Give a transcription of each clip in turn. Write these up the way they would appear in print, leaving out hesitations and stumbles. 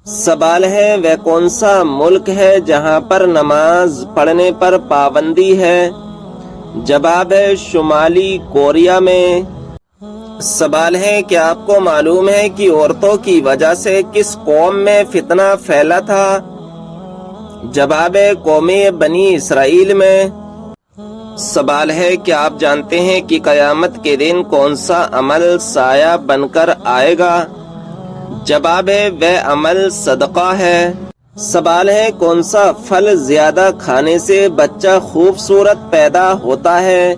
سوال ہے وہ کون سا ملک ہے جہاں پر نماز پڑھنے پر پابندی ہے؟ جواب ہے شمالی کوریا میں۔ سوال ہے کیا آپ کو معلوم ہے کہ عورتوں کی وجہ سے کس قوم میں فتنہ پھیلا تھا؟ جواب ہے قوم بنی اسرائیل میں۔ سوال ہے کیا آپ جانتے ہیں کہ قیامت کے دن کون سا عمل سایہ بن کر آئے گا؟ جواب ہے وہ عمل صدقہ ہے۔ سوال ہے کون سا پھل زیادہ کھانے سے بچہ خوبصورت پیدا ہوتا ہے؟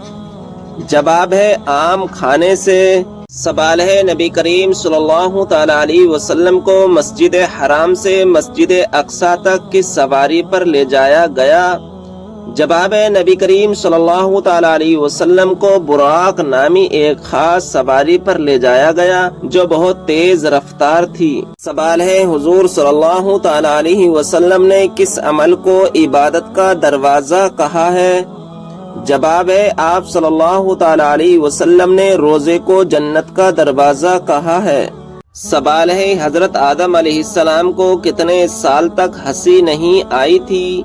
جواب ہے آم کھانے سے۔ سوال ہے نبی کریم صلی اللہ تعالی علیہ وسلم کو مسجد حرام سے مسجد اقصی تک کس سواری پر لے جایا گیا؟ جواب ہے نبی کریم صلی اللہ تعالی علیہ وسلم کو براق نامی ایک خاص سواری پر لے جایا گیا جو بہت تیز رفتار تھی۔ سوال ہے حضور صلی اللہ تعالی علیہ وسلم نے کس عمل کو عبادت کا دروازہ کہا ہے؟ جواب ہے آپ صلی اللہ تعالی علیہ وسلم نے روزے کو جنت کا دروازہ کہا ہے۔ سوال ہے حضرت آدم علیہ السلام کو کتنے سال تک ہنسی نہیں آئی تھی؟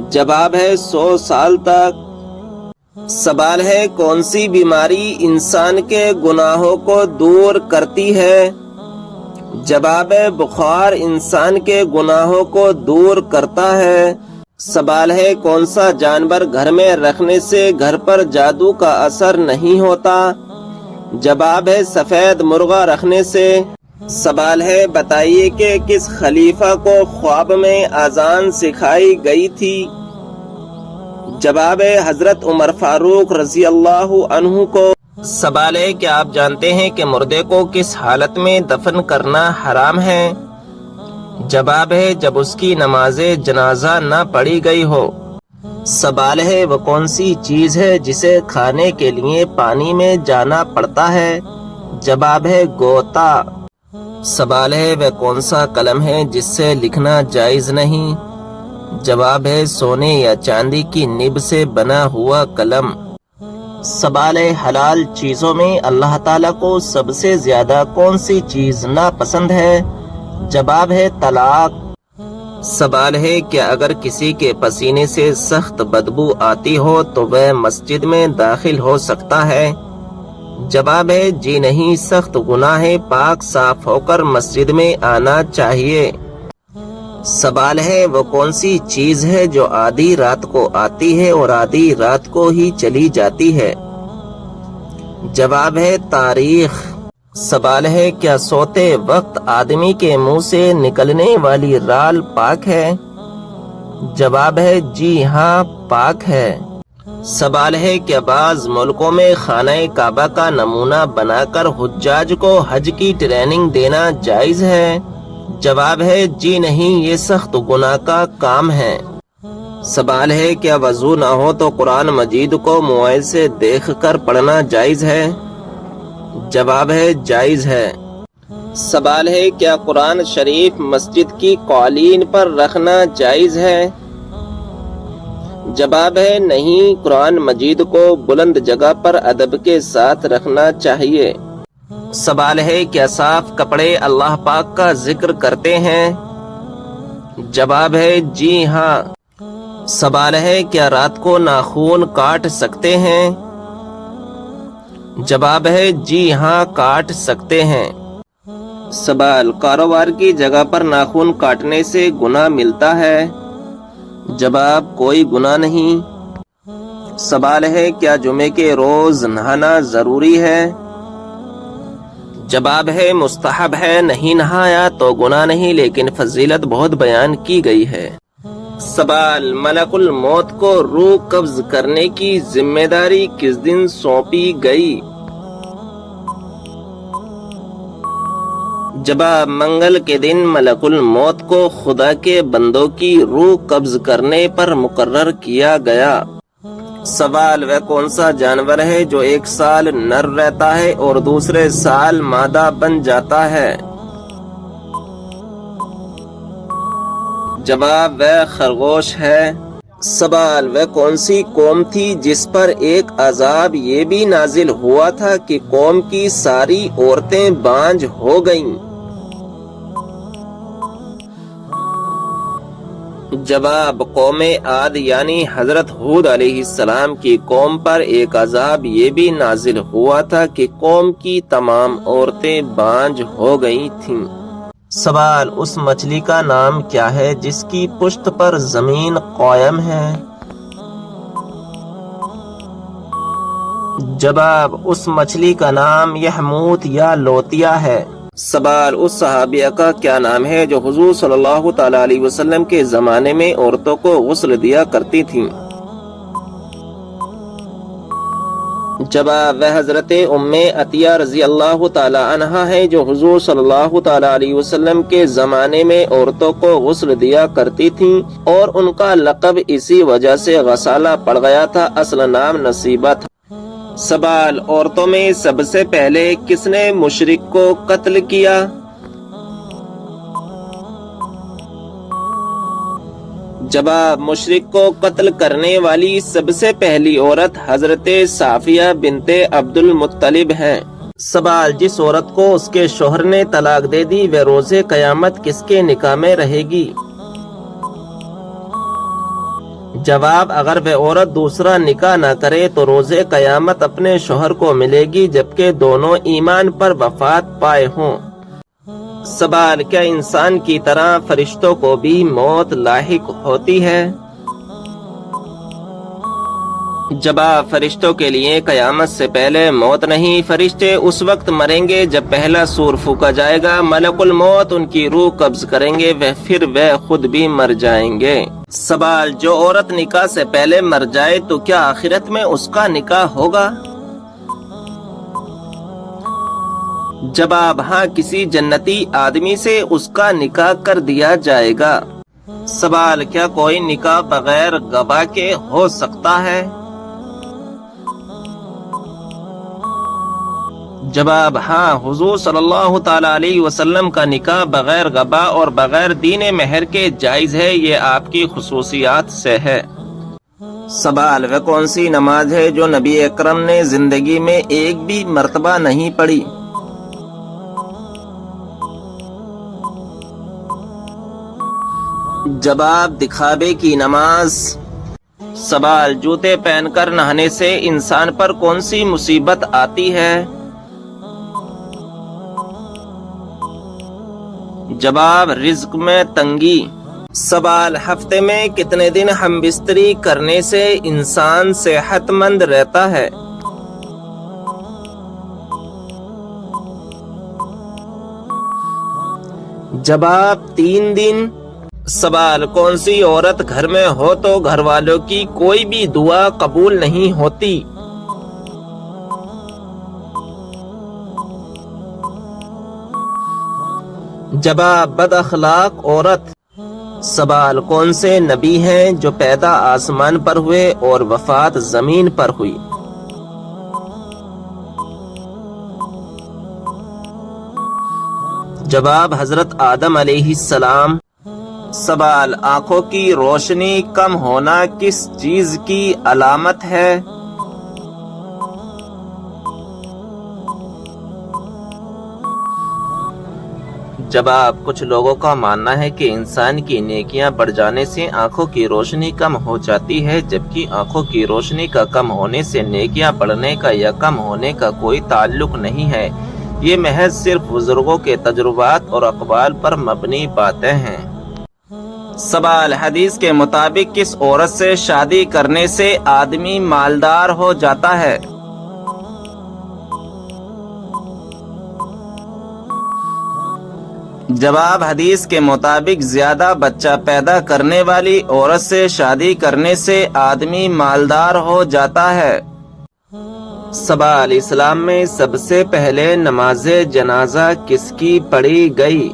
جواب ہے 100 سال تک۔ سوال ہے کون سی بیماری انسان کے گناہوں کو دور کرتی ہے؟ جواب ہے بخار انسان کے گناہوں کو دور کرتا ہے۔ سوال ہے کون سا جانور گھر میں رکھنے سے گھر پر جادو کا اثر نہیں ہوتا؟ جواب ہے سفید مرغا رکھنے سے۔ سوال ہے بتائیے کہ کس خلیفہ کو خواب میں اذان سکھائی گئی تھی؟ جواب ہے حضرت عمر فاروق رضی اللہ عنہ کو۔ سوال ہے کیا آپ جانتے ہیں کہ مردے کو کس حالت میں دفن کرنا حرام ہے؟ جواب ہے جب اس کی نماز جنازہ نہ پڑھی گئی ہو۔ سوال ہے وہ کون سی چیز ہے جسے کھانے کے لیے پانی میں جانا پڑتا ہے؟ جواب ہے غوطہ۔ سوال ہے وہ کون سا قلم ہے جس سے لکھنا جائز نہیں؟ جواب ہے سونے یا چاندی کی نب سے بنا ہوا قلم۔ سوال ہے حلال چیزوں میں اللہ تعالیٰ کو سب سے زیادہ کون سی چیز ناپسند ہے؟ جواب ہے طلاق۔ سوال ہے کیا اگر کسی کے پسینے سے سخت بدبو آتی ہو تو وہ مسجد میں داخل ہو سکتا ہے؟ جواب ہے جی نہیں، سخت گناہ ہے، پاک صاف ہو کر مسجد میں آنا چاہیے۔ سوال ہے وہ کون سی چیز ہے جو آدھی رات کو آتی ہے اور آدھی رات کو ہی چلی جاتی ہے؟ جواب ہے تاریخ۔ سوال ہے کیا سوتے وقت آدمی کے منہ سے نکلنے والی رال پاک ہے؟ جواب ہے جی ہاں پاک ہے۔ سوال ہے کیا بعض ملکوں میں خانہ کعبہ کا نمونہ بنا کر حجاج کو حج کی ٹریننگ دینا جائز ہے؟ جواب ہے جی نہیں، یہ سخت گناہ کا کام ہے۔ سوال ہے کیا وضو نہ ہو تو قرآن مجید کو موبائل سے دیکھ کر پڑھنا جائز ہے؟ جواب ہے جائز ہے۔ سوال ہے کیا قرآن شریف مسجد کی قالین پر رکھنا جائز ہے؟ جواب ہے نہیں، قرآن مجید کو بلند جگہ پر ادب کے ساتھ رکھنا چاہیے۔ سوال ہے کیا صاف کپڑے اللہ پاک کا ذکر کرتے ہیں؟ جواب ہے جی ہاں۔ سوال ہے کیا رات کو ناخون کاٹ سکتے ہیں؟ جواب ہے جی ہاں کاٹ سکتے ہیں۔ سوال کاروبار کی جگہ پر ناخون کاٹنے سے گناہ ملتا ہے؟ جواب کوئی گناہ نہیں۔ سوال ہے کیا جمعے کے روز نہانا ضروری ہے؟ جواب ہے مستحب ہے، نہیں نہایا تو گناہ نہیں لیکن فضیلت بہت بیان کی گئی ہے۔ سوال ملک الموت کو روح قبض کرنے کی ذمہ داری کس دن سونپی گئی؟ جواب منگل کے دن ملک الموت کو خدا کے بندوں کی روح قبض کرنے پر مقرر کیا گیا۔ سوال وہ کون سا جانور ہے جو ایک سال نر رہتا ہے اور دوسرے سال مادہ بن جاتا ہے؟ جواب وہ خرگوش ہے۔ سوال وہ کون سی قوم تھی جس پر ایک عذاب یہ بھی نازل ہوا تھا کہ قوم کی ساری عورتیں بانجھ ہو گئیں؟ جواب: قوم عاد یعنی حضرت ہود علیہ السلام کی قوم پر ایک عذاب یہ بھی نازل ہوا تھا کہ قوم کی تمام عورتیں بانجھ ہو گئی تھیں۔ سوال: اس مچھلی کا نام کیا ہے جس کی پشت پر زمین قائم ہے؟ جواب: اس مچھلی کا نام یحموت یا لوتیا ہے۔ سوال: اس صحابیہ کا کیا نام ہے جو حضور صلی اللہ تعالی علیہ وسلم کے زمانے میں عورتوں کو غسل دیا کرتی تھیں؟ جواب: وہ حضرت ام عطیہ رضی اللہ تعالی عنہا ہے جو حضور صلی اللہ تعالی علیہ وسلم کے زمانے میں عورتوں کو غسل دیا کرتی تھیں اور ان کا لقب اسی وجہ سے غسالہ پڑ گیا تھا، اصل نام نصیبہ تھا۔ سوال: عورتوں میں سب سے پہلے کس نے مشرک کو قتل کیا؟ جواب: مشرک کو قتل کرنے والی سب سے پہلی عورت حضرت صافیہ بنت عبد المطلب ہیں۔ سوال: جس عورت کو اس کے شوہر نے طلاق دے دی وہ روز قیامت کس کے نکاح میں رہے گی؟ جواب: اگر وہ عورت دوسرا نکاح نہ کرے تو روز قیامت اپنے شوہر کو ملے گی جبکہ دونوں ایمان پر وفات پائے ہوں۔ سوال: کیا انسان کی طرح فرشتوں کو بھی موت لاحق ہوتی ہے؟ جواب: فرشتوں کے لیے قیامت سے پہلے موت نہیں، فرشتے اس وقت مریں گے جب پہلا سور پھونکا جائے گا، ملک الموت ان کی روح قبض کریں گے، پھر وہ خود بھی مر جائیں گے۔ سوال: جو عورت نکاح سے پہلے مر جائے تو کیا آخرت میں اس کا نکاح ہوگا؟ جواب: ہاں، کسی جنتی آدمی سے اس کا نکاح کر دیا جائے گا۔ سوال: کیا کوئی نکاح بغیر گواہ کے ہو سکتا ہے؟ جواب: ہاں، حضور صلی اللہ تعالی علیہ وسلم کا نکاح بغیر گواہ اور بغیر دین مہر کے جائز ہے، یہ آپ کی خصوصیات سے ہے۔ سوال: وہ کون سی نماز ہے جو نبی اکرم نے زندگی میں ایک بھی مرتبہ نہیں پڑھی؟ جواب: دکھاوے کی نماز۔ سوال: جوتے پہن کر نہانے سے انسان پر کون سی مصیبت آتی ہے؟ جواب: رزق میں تنگی۔ سوال: ہفتے میں کتنے دن ہم بستری کرنے سے انسان صحت مند رہتا ہے؟ جواب: 3 دن۔ سوال: کون سی عورت گھر میں ہو تو گھر والوں کی کوئی بھی دعا قبول نہیں ہوتی؟ جواب: بد اخلاق عورت۔ سوال: کون سے نبی ہیں جو پیدا آسمان پر ہوئے اور وفات زمین پر ہوئی؟ جواب: حضرت آدم علیہ السلام۔ سوال: آنکھوں کی روشنی کم ہونا کس چیز کی علامت ہے؟ جواب: کچھ لوگوں کا ماننا ہے کہ انسان کی نیکیاں بڑھ جانے سے آنکھوں کی روشنی کم ہو جاتی ہے، جبکہ آنکھوں کی روشنی کا کم ہونے سے نیکیاں بڑھنے کا یا کم ہونے کا کوئی تعلق نہیں ہے، یہ محض صرف بزرگوں کے تجربات اور اقوال پر مبنی باتیں ہیں۔ سوال: حدیث کے مطابق کس عورت سے شادی کرنے سے آدمی مالدار ہو جاتا ہے؟ جواب: حدیث کے مطابق زیادہ بچہ پیدا کرنے والی عورت سے شادی کرنے سے آدمی مالدار ہو جاتا ہے۔ سوال: اسلام میں سب سے پہلے نماز جنازہ کس کی پڑھی گئی؟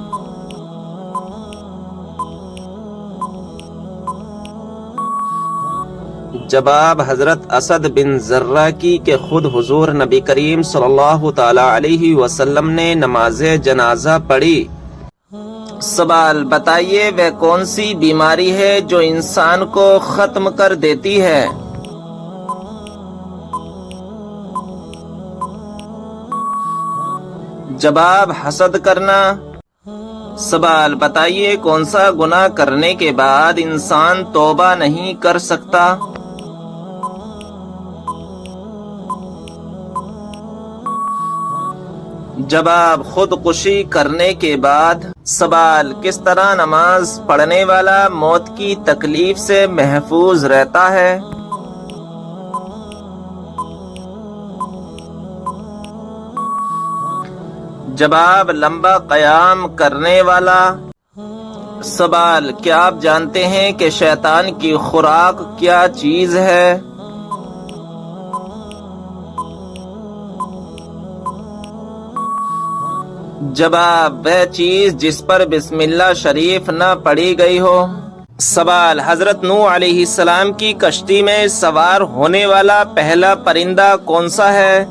جواب: حضرت اسد بن زرہ کی کہ خود حضور نبی کریم صلی اللہ تعالی علیہ وسلم نے نماز جنازہ پڑھی۔ سوال: بتائیے وہ کون سی بیماری ہے جو انسان کو ختم کر دیتی ہے؟ جواب: حسد کرنا۔ سوال بتائیے کون سا گناہ کرنے کے بعد انسان توبہ نہیں کر سکتا؟ جواب خودکشی کرنے کے بعد۔ سوال کس طرح نماز پڑھنے والا موت کی تکلیف سے محفوظ رہتا ہے؟ جواب لمبا قیام کرنے والا۔ سوال کیا آپ جانتے ہیں کہ شیطان کی خوراک کیا چیز ہے؟ جواب وہ چیز جس پر بسم اللہ شریف نہ پڑھی گئی ہو۔ سوال حضرت نوح علیہ السلام کی کشتی میں سوار ہونے والا پہلا پرندہ کون سا ہے؟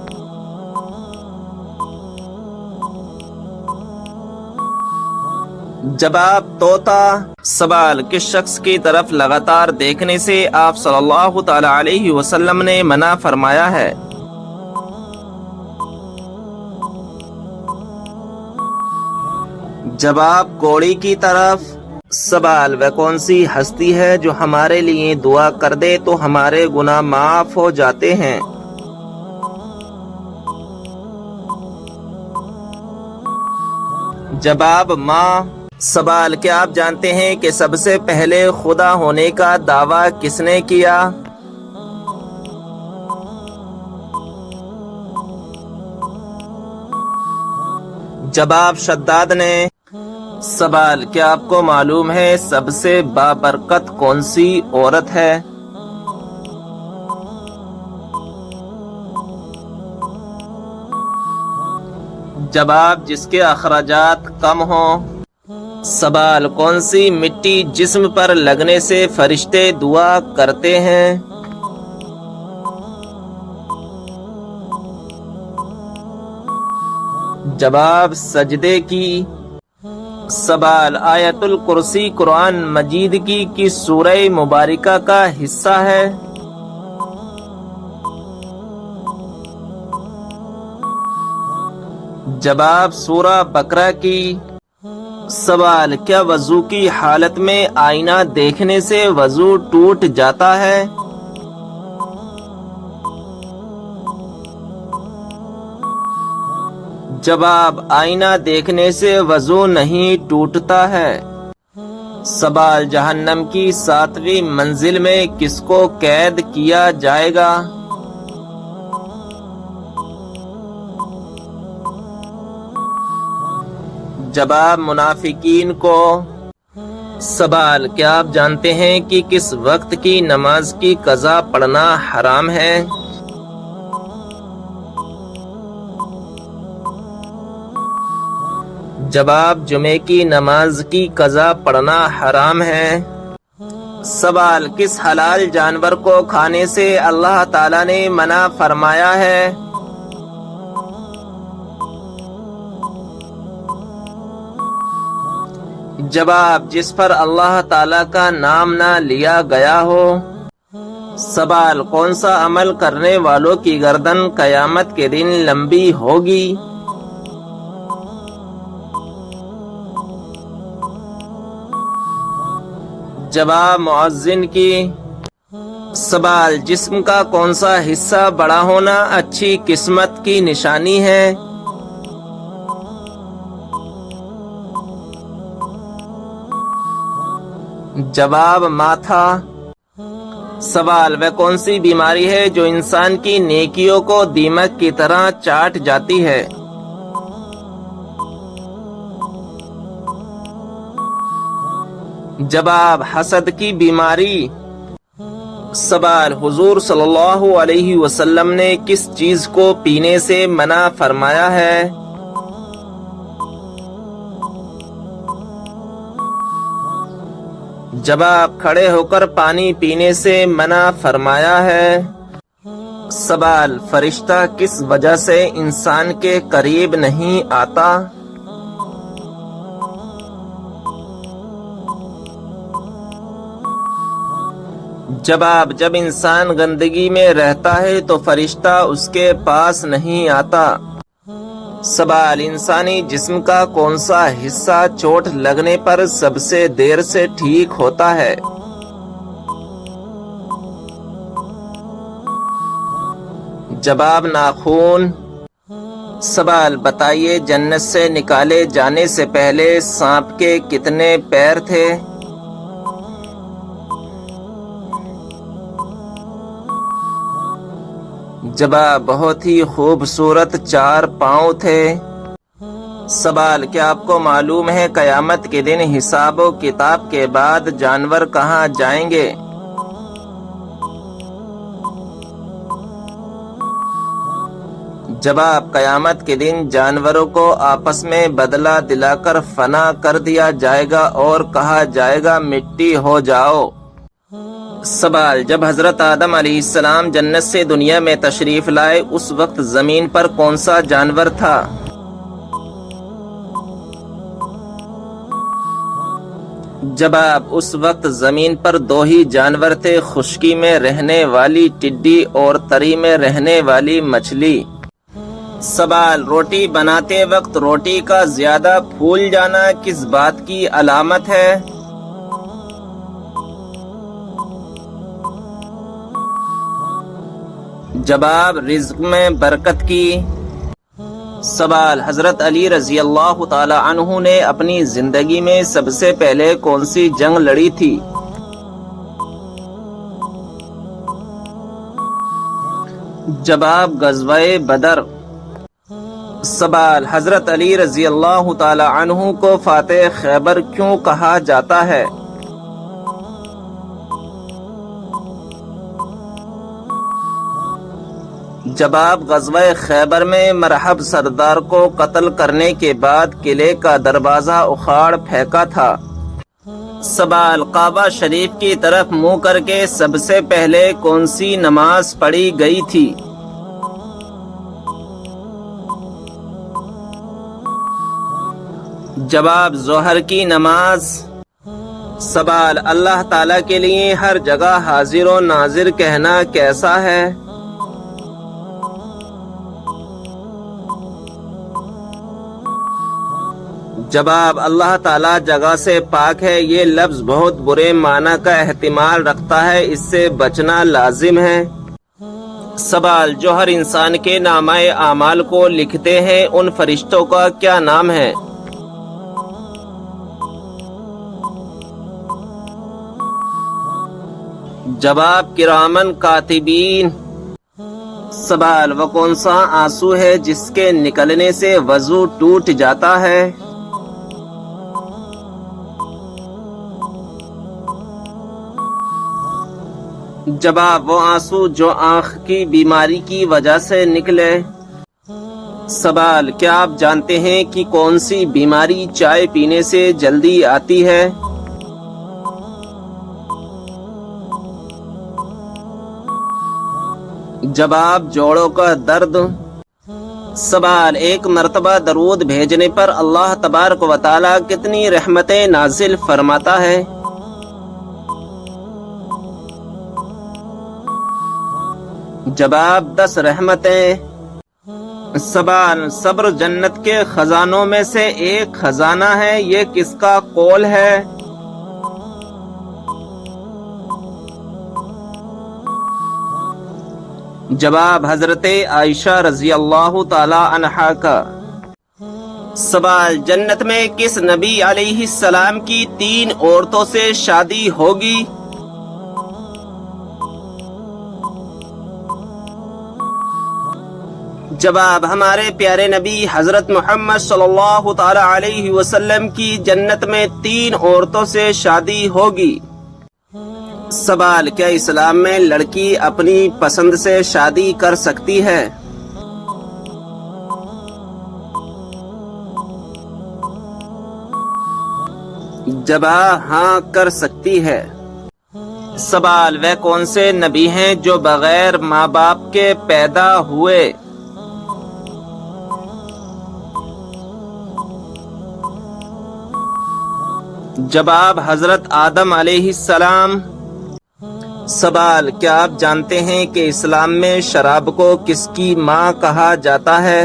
جواب طوطا۔ سوال کس شخص کی طرف لگاتار دیکھنے سے آپ صلی اللہ تعالی علیہ وسلم نے منع فرمایا ہے؟ جواب کوڑی کی طرف۔ سوال وہ کون سی ہستی ہے جو ہمارے لیے دعا کر دے تو ہمارے گناہ معاف ہو جاتے ہیں؟ جواب ماں۔ سوال کیا آپ جانتے ہیں کہ سب سے پہلے خدا ہونے کا دعویٰ کس نے کیا؟ جواب شداد نے۔ سوال کیا آپ کو معلوم ہے سب سے بابرکت کون سی عورت ہے؟ جواب جس کے اخراجات کم ہوں۔ سوال کون سی مٹی جسم پر لگنے سے فرشتے دعا کرتے ہیں؟ جواب سجدے کی۔ سوال آیت الکرسی قرآن مجید کی کس سورہ مبارکہ کا حصہ ہے؟ جواب سورہ بقرہ کی۔ سوال کیا وضو کی حالت میں آئینہ دیکھنے سے وضو ٹوٹ جاتا ہے؟ جواب آئینہ دیکھنے سے وضو نہیں ٹوٹتا ہے۔ سوال جہنم کی 7ویں منزل میں کس کو قید کیا جائے گا؟ جواب منافقین کو۔ سوال کیا آپ جانتے ہیں کہ کس وقت کی نماز کی قضا پڑھنا حرام ہے؟ جواب جمعے کی نماز کی قضا پڑھنا حرام ہے۔ سوال کس حلال جانور کو کھانے سے اللہ تعالی نے منع فرمایا ہے؟ جواب جس پر اللہ تعالی کا نام نہ لیا گیا ہو۔ سوال کون سا عمل کرنے والوں کی گردن قیامت کے دن لمبی ہوگی؟ جواب مؤذن کی۔ سوال جسم کا کون سا حصہ بڑا ہونا اچھی قسمت کی نشانی ہے؟ جواب ماتھا۔ سوال وہ کون سی بیماری ہے جو انسان کی نیکیوں کو دیمک کی طرح چاٹ جاتی ہے؟ جواب حسد کی بیماری۔ سوال حضور صلی اللہ علیہ وسلم نے کس چیز کو پینے سے منع فرمایا ہے؟ جواب کھڑے ہو کر پانی پینے سے منع فرمایا ہے۔ سوال فرشتہ کس وجہ سے انسان کے قریب نہیں آتا؟ جواب جب انسان گندگی میں رہتا ہے تو فرشتہ اس کے پاس نہیں آتا۔ سوال، انسانی جسم کا کون سا حصہ چوٹ لگنے پر سب سے دیر سے ٹھیک ہوتا ہے؟ جواب، ناخون۔ سوال، بتائیے جنت سے نکالے جانے سے پہلے سانپ کے کتنے پیر تھے؟ جواب، بہت ہی خوبصورت 4 پاؤں تھے۔ سوال، کیا آپ کو معلوم ہے قیامت کے دن حساب و کتاب کے بعد جانور کہاں جائیں گے؟ جواب، قیامت کے دن جانوروں کو آپس میں بدلہ دلا کر فنا کر دیا جائے گا اور کہا جائے گا مٹی ہو جاؤ۔ سوال، جب حضرت آدم علیہ السلام جنت سے دنیا میں تشریف لائے اس وقت زمین پر کون سا جانور تھا؟ جواب، اس وقت زمین پر 2 ہی جانور تھے، خشکی میں رہنے والی ٹڈی اور تری میں رہنے والی مچھلی۔ سوال، روٹی بناتے وقت روٹی کا زیادہ پھول جانا کس بات کی علامت ہے؟ جواب، رزق میں برکت کی۔ سوال، حضرت علی رضی اللہ تعالی عنہ نے اپنی زندگی میں سب سے پہلے کون سی جنگ لڑی تھی؟ جواب، غزوہ بدر۔ سوال، حضرت علی رضی اللہ تعالی عنہ کو فاتح خیبر کیوں کہا جاتا ہے؟ جواب، غزوہ خیبر میں مرحب سردار کو قتل کرنے کے بعد قلعے کا دروازہ اکھاڑ پھینکا تھا۔ سوال، کعبہ شریف کی طرف منہ کر کے سب سے پہلے کون سی نماز پڑھی گئی تھی؟ جواب، ظہر کی نماز۔ سوال، اللہ تعالیٰ کے لیے ہر جگہ حاضر و ناظر کہنا کیسا ہے؟ جواب، اللہ تعالیٰ جگہ سے پاک ہے، یہ لفظ بہت برے معنی کا احتمال رکھتا ہے، اس سے بچنا لازم ہے۔ سوال، جو ہر انسان کے نامہ اعمال کو لکھتے ہیں ان فرشتوں کا کیا نام ہے؟ جواب، کرامن کاتبین۔ سوال، وہ کون سا آنسو ہے جس کے نکلنے سے وضو ٹوٹ جاتا ہے؟ جواب، وہ آنسو جو آنکھ کی بیماری کی وجہ سے نکلے۔ سوال، کیا آپ جانتے ہیں کہ کون سی بیماری چائے پینے سے جلدی آتی ہے؟ جواب، جوڑوں کا درد۔ سوال، ایک مرتبہ درود بھیجنے پر اللہ تبارک و تعالی کتنی رحمتیں نازل فرماتا ہے؟ جواب، 10 رحمتیں۔ سوال، صبر جنت کے خزانوں میں سے ایک خزانہ ہے، یہ کس کا قول ہے؟ جواب، حضرت عائشہ رضی اللہ تعالی عنہا کا۔ سوال، جنت میں کس نبی علیہ السلام کی 3 عورتوں سے شادی ہوگی؟ جواب، ہمارے پیارے نبی حضرت محمد صلی اللہ تعالی علیہ وسلم کی جنت میں 3 عورتوں سے شادی ہوگی۔ سوال، کیا اسلام میں لڑکی اپنی پسند سے شادی کر سکتی ہے؟ جواب، ہاں کر سکتی ہے۔ سوال، وہ کون سے نبی ہیں جو بغیر ماں باپ کے پیدا ہوئے؟ جواب، حضرت آدم علیہ السلام۔ سوال، کیا آپ جانتے ہیں کہ اسلام میں شراب کو کس کی ماں کہا جاتا ہے؟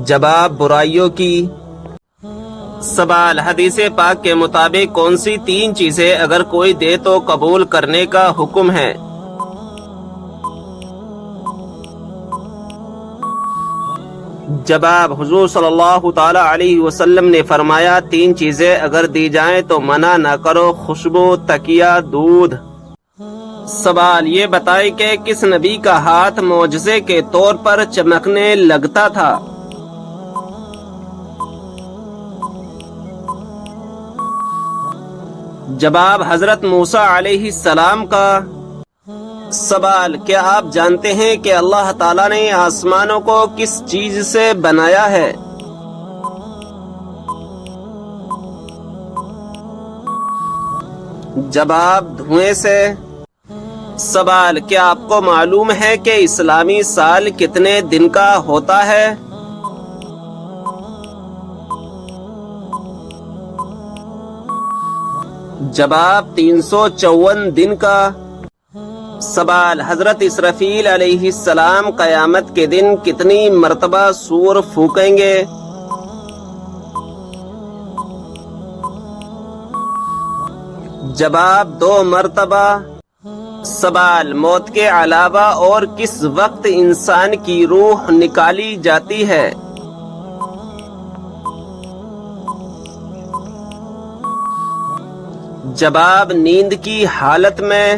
جواب برائیوں کی۔ سوال، حدیث پاک کے مطابق کون سی 3 چیزیں اگر کوئی دے تو قبول کرنے کا حکم ہے؟ جواب، حضور صلی اللہ تعالی علیہ وسلم نے فرمایا 3 چیزیں اگر دی جائیں تو منع نہ کرو، خوشبو، تکیہ، دودھ۔ سوال، یہ بتائیں کہ کس نبی کا ہاتھ معجزے کے طور پر چمکنے لگتا تھا؟ جواب، حضرت موسیٰ علیہ السلام کا۔ سوال، کیا آپ جانتے ہیں کہ اللہ تعالیٰ نے آسمانوں کو کس چیز سے بنایا ہے؟ جواب، دھوئیں سے۔ سوال، کیا آپ کو معلوم ہے کہ اسلامی سال کتنے دن کا ہوتا ہے؟ جواب، 354 دن کا۔ سوال، حضرت اسرافیل علیہ السلام قیامت کے دن کتنی مرتبہ سور پھونکیں گے؟ جواب، 2 مرتبہ۔ سوال، موت کے علاوہ اور کس وقت انسان کی روح نکالی جاتی ہے؟ جواب، نیند کی حالت میں۔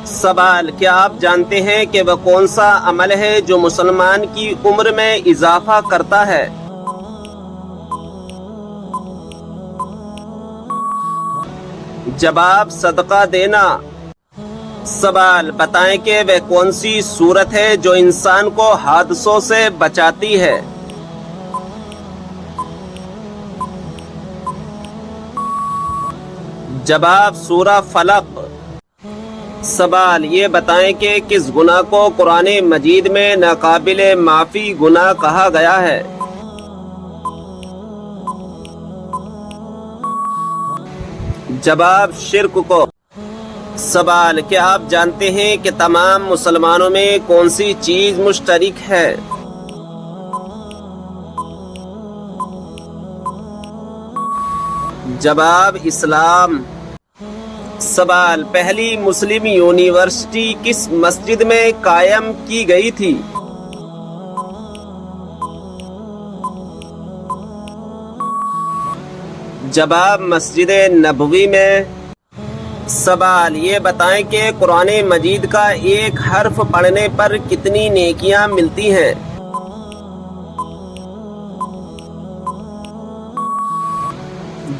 سوال، کیا آپ جانتے ہیں کہ وہ کون سا عمل ہے جو مسلمان کی عمر میں اضافہ کرتا ہے؟ جواب، صدقہ دینا۔ سوال، بتائیں کہ وہ کون سی صورت ہے جو انسان کو حادثوں سے بچاتی ہے؟ جواب، سورہ فلق۔ سوال، یہ بتائیں کہ کس گناہ کو قرآن مجید میں ناقابل معافی گناہ کہا گیا ہے؟ جواب، شرک کو۔ سوال، کیا آپ جانتے ہیں کہ تمام مسلمانوں میں کون سی چیز مشترک ہے؟ جواب، اسلام۔ سوال، پہلی مسلم یونیورسٹی کس مسجد میں قائم کی گئی تھی؟ جواب، مسجد نبوی میں۔ سوال، یہ بتائیں کہ قرآن مجید کا ایک حرف پڑھنے پر کتنی نیکیاں ملتی ہیں؟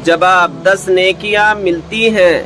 جواب، 10 نیکیاں ملتی ہیں۔